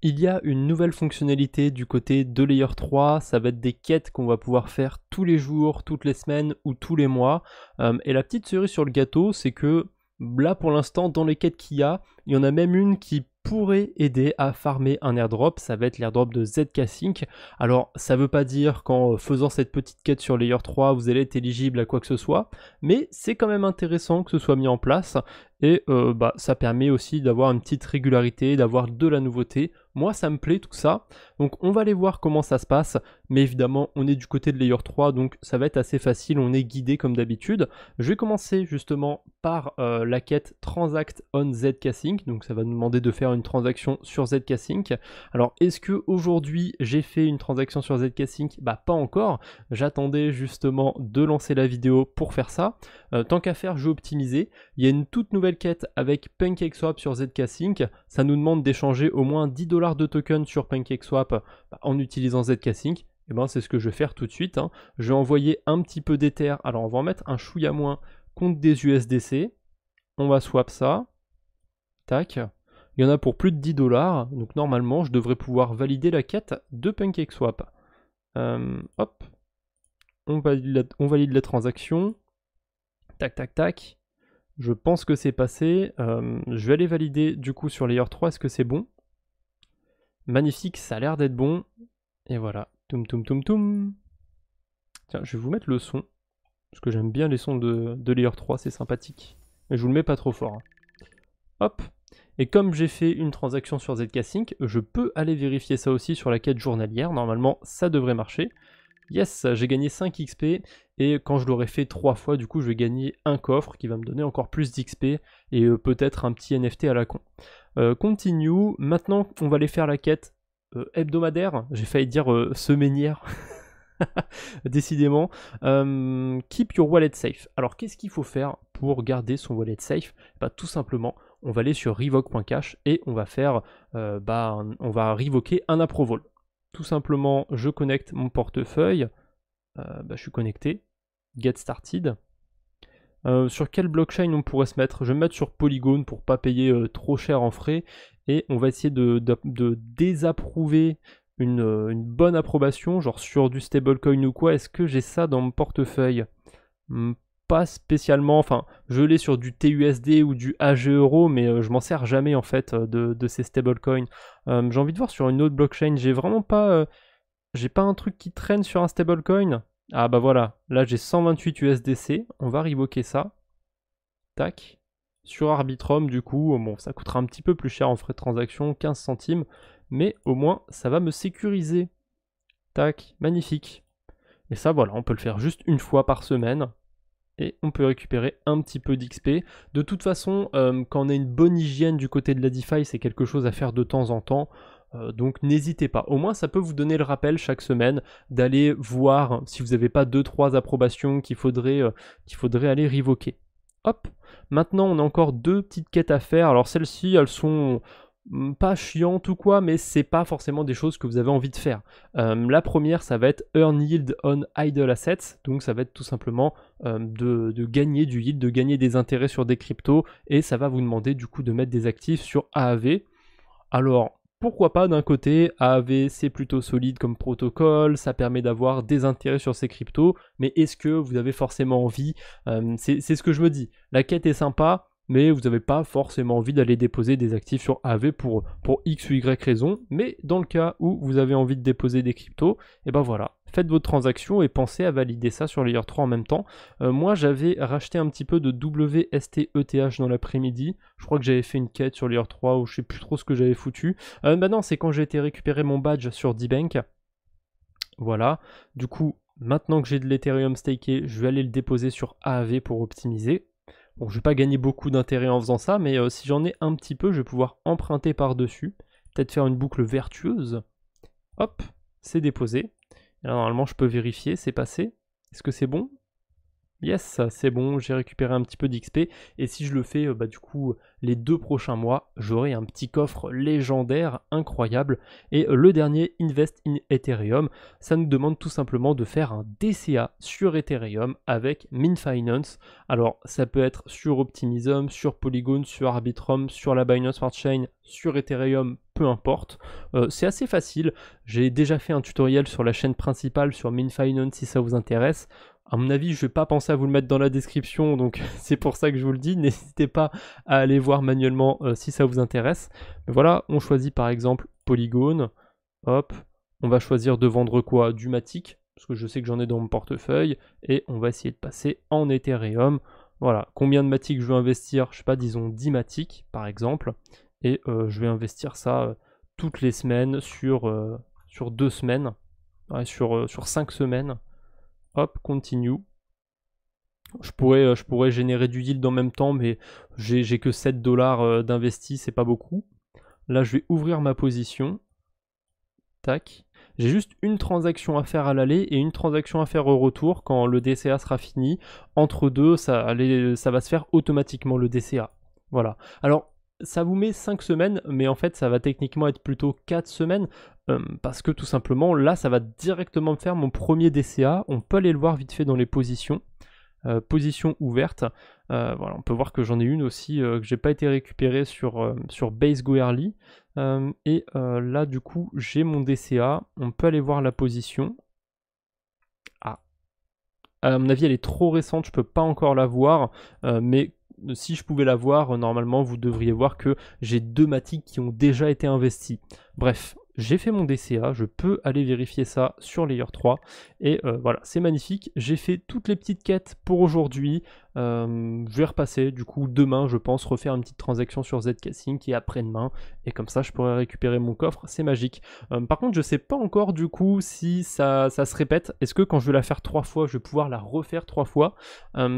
Il y a une nouvelle fonctionnalité du côté de Layer 3, ça va être des quêtes qu'on va pouvoir faire tous les jours, toutes les semaines ou tous les mois. Et la petite cerise sur le gâteau, c'est que là pour l'instant, dans les quêtes qu'il y en a même une qui pourrait aider à farmer un airdrop, ça va être l'airdrop de ZK Sync. Alors ça veut pas dire qu'en faisant cette petite quête sur Layer 3, vous allez être éligible à quoi que ce soit, mais c'est quand même intéressant que ce soit mis en place, et ça permet aussi d'avoir une petite régularité, d'avoir de la nouveauté. Moi ça me plaît tout ça, donc on va aller voir comment ça se passe, mais évidemment on est du côté de Layer 3, donc ça va être assez facile, on est guidé comme d'habitude. Je vais commencer justement par la quête Transact on ZK Sync, donc ça va nous demander de faire une transaction sur ZK Sync. Alors est-ce que aujourd'hui j'ai fait une transaction sur ZK Sync? Bah pas encore, j'attendais justement de lancer la vidéo pour faire ça. Tant qu'à faire, je vais optimiser. Il y a une toute nouvelle quête avec PancakeSwap sur ZK Sync, ça nous demande d'échanger au moins 10 $ de tokens sur PancakeSwap en utilisant ZK Sync. Et ben c'est ce que je vais faire tout de suite. Je vais envoyer un petit peu d'Ether, alors on va en mettre un chouïa moins contre des USDC. On va swap ça. Tac. Il y en a pour plus de 10 $, donc normalement je devrais pouvoir valider la quête de PancakeSwap. Hop. On valide la transaction. Tac, tac, tac. Je pense que c'est passé. Je vais aller valider du coup sur Layer 3. Est-ce que c'est bon? Magnifique, ça a l'air d'être bon. Et voilà. Toum toum toum toum. Tiens, je vais vous mettre le son. Parce que j'aime bien les sons de Layer 3, c'est sympathique. Mais je vous le mets pas trop fort. Hop. Et comme j'ai fait une transaction sur ZK Sync, je peux aller vérifier ça aussi sur la quête journalière. Normalement, ça devrait marcher. Yes, j'ai gagné 5 XP, et quand je l'aurai fait 3 fois, du coup, je vais gagner un coffre qui va me donner encore plus d'XP, et peut-être un petit NFT à la con. Continue, maintenant on va aller faire la quête hebdomadaire, j'ai failli dire semainière, décidément. Keep your wallet safe. Alors qu'est-ce qu'il faut faire pour garder son wallet safe? Bah, tout simplement, on va aller sur revoke.cash et on va faire, on va revoquer un approval. Tout simplement, je connecte mon portefeuille. Je suis connecté. Get started. Sur quelle blockchain on pourrait se mettre? Je vais me mettre sur Polygon pour pas payer trop cher en frais. Et on va essayer de désapprouver une bonne approbation, genre sur du stablecoin ou quoi. Est-ce que j'ai ça dans mon portefeuille? Pas spécialement, enfin je l'ai sur du TUSD ou du AG Euro, mais je m'en sers jamais en fait de ces stablecoins. J'ai envie de voir sur une autre blockchain, j'ai vraiment pas, j'ai pas un truc qui traîne sur un stablecoin. Ah bah voilà, là j'ai 128 USDC, on va revoquer ça. Tac. Sur Arbitrum du coup, bon ça coûtera un petit peu plus cher en frais de transaction, 15 centimes, mais au moins ça va me sécuriser. Tac, magnifique. Et ça voilà, on peut le faire juste une fois par semaine. Et on peut récupérer un petit peu d'XP. De toute façon, quand on a une bonne hygiène du côté de la DeFi, c'est quelque chose à faire de temps en temps. Donc n'hésitez pas. Au moins, ça peut vous donner le rappel chaque semaine d'aller voir si vous n'avez pas 2-3 approbations qu'il faudrait aller revoquer. Hop. Maintenant, on a encore 2 petites quêtes à faire. Alors celles-ci, elles sont pas chiantes ou quoi, mais c'est pas forcément des choses que vous avez envie de faire. La première, ça va être Earn Yield on Idle Assets, donc ça va être tout simplement de gagner du yield, de gagner des intérêts sur des cryptos, et ça va vous demander du coup de mettre des actifs sur AAV. Alors, pourquoi pas d'un côté, AAV c'est plutôt solide comme protocole, ça permet d'avoir des intérêts sur ces cryptos, mais est-ce que vous avez forcément envie? C'est ce que je me dis, la quête est sympa, mais vous n'avez pas forcément envie d'aller déposer des actifs sur AV pour X ou Y raison, mais dans le cas où vous avez envie de déposer des cryptos, et ben voilà, faites votre transaction et pensez à valider ça sur Layer 3 en même temps. Moi j'avais racheté un petit peu de WSTETH dans l'après-midi, je crois que j'avais fait une quête sur Layer 3 ou je sais plus trop ce que j'avais foutu. Non, c'est quand j'ai été récupérer mon badge sur D-Bank. Voilà, du coup, maintenant que j'ai de l'Ethereum staké, je vais aller le déposer sur AAV pour optimiser. Bon, je vais pas gagner beaucoup d'intérêt en faisant ça, mais si j'en ai un petit peu, je vais pouvoir emprunter par-dessus. Peut-être faire une boucle vertueuse. Hop, c'est déposé. Et là, normalement, je peux vérifier, c'est passé. Est-ce que c'est bon? Yes, c'est bon, j'ai récupéré un petit peu d'XP et si je le fais, bah, du coup, les 2 prochains mois, j'aurai un petit coffre légendaire incroyable et le dernier, Invest in Ethereum, ça nous demande tout simplement de faire un DCA sur Ethereum avec Mint Finance. Alors, ça peut être sur Optimism, sur Polygon, sur Arbitrum, sur la Binance Smart Chain, sur Ethereum, peu importe. C'est assez facile. J'ai déjà fait un tutoriel sur la chaîne principale sur Mint Finance si ça vous intéresse. À mon avis, je vais pas penser à vous le mettre dans la description, donc c'est pour ça que je vous le dis. N'hésitez pas à aller voir manuellement si ça vous intéresse. Mais voilà, on choisit par exemple Polygon. Hop, on va choisir de vendre quoi? Du Matic, parce que je sais que j'en ai dans mon portefeuille. Et on va essayer de passer en Ethereum. Voilà, combien de Matic je veux investir? Je sais pas, disons 10 Matic par exemple. Et je vais investir ça toutes les semaines sur 2 semaines. Ouais, sur 5 semaines. Hop, continue. Je pourrais générer du yield en même temps, mais j'ai que 7 dollars d'investi, c'est pas beaucoup. Là, je vais ouvrir ma position. Tac. J'ai juste une transaction à faire à l'aller et une transaction à faire au retour quand le DCA sera fini. Entre deux, ça va se faire automatiquement le DCA. Voilà. Alors, ça vous met 5 semaines, mais en fait, ça va techniquement être plutôt 4 semaines. Parce que tout simplement, là, ça va directement me faire mon premier DCA. On peut aller le voir vite fait dans les positions. Position ouverte. Voilà, on peut voir que j'en ai une aussi que j'ai pas été récupérée sur Base Go Early. Et là, du coup, j'ai mon DCA. On peut aller voir la position. Ah. À mon avis, elle est trop récente, je peux pas encore la voir. Mais si je pouvais la voir, normalement, vous devriez voir que j'ai 2 Matic qui ont déjà été investis. Bref, j'ai fait mon DCA, je peux aller vérifier ça sur Layer 3. Et voilà, c'est magnifique. J'ai fait toutes les petites quêtes pour aujourd'hui. Je vais repasser, du coup, demain, je pense, refaire une petite transaction sur Zcasing et après-demain. Et comme ça, je pourrai récupérer mon coffre, c'est magique. Par contre, je sais pas encore, du coup, si ça se répète. Est-ce que quand je vais la faire 3 fois, je vais pouvoir la refaire 3 fois?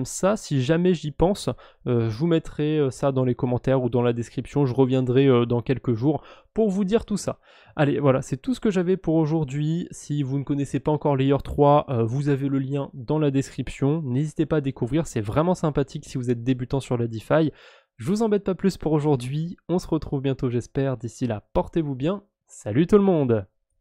Ça, si jamais j'y pense, je vous mettrai ça dans les commentaires ou dans la description. Je reviendrai dans quelques jours pour vous dire tout ça. Allez, voilà, c'est tout ce que j'avais pour aujourd'hui. Si vous ne connaissez pas encore Layer 3, vous avez le lien dans la description. N'hésitez pas à découvrir, c'est vraiment sympathique si vous êtes débutant sur la DeFi. Je vous embête pas plus pour aujourd'hui. On se retrouve bientôt, j'espère. D'ici là, portez-vous bien. Salut tout le monde!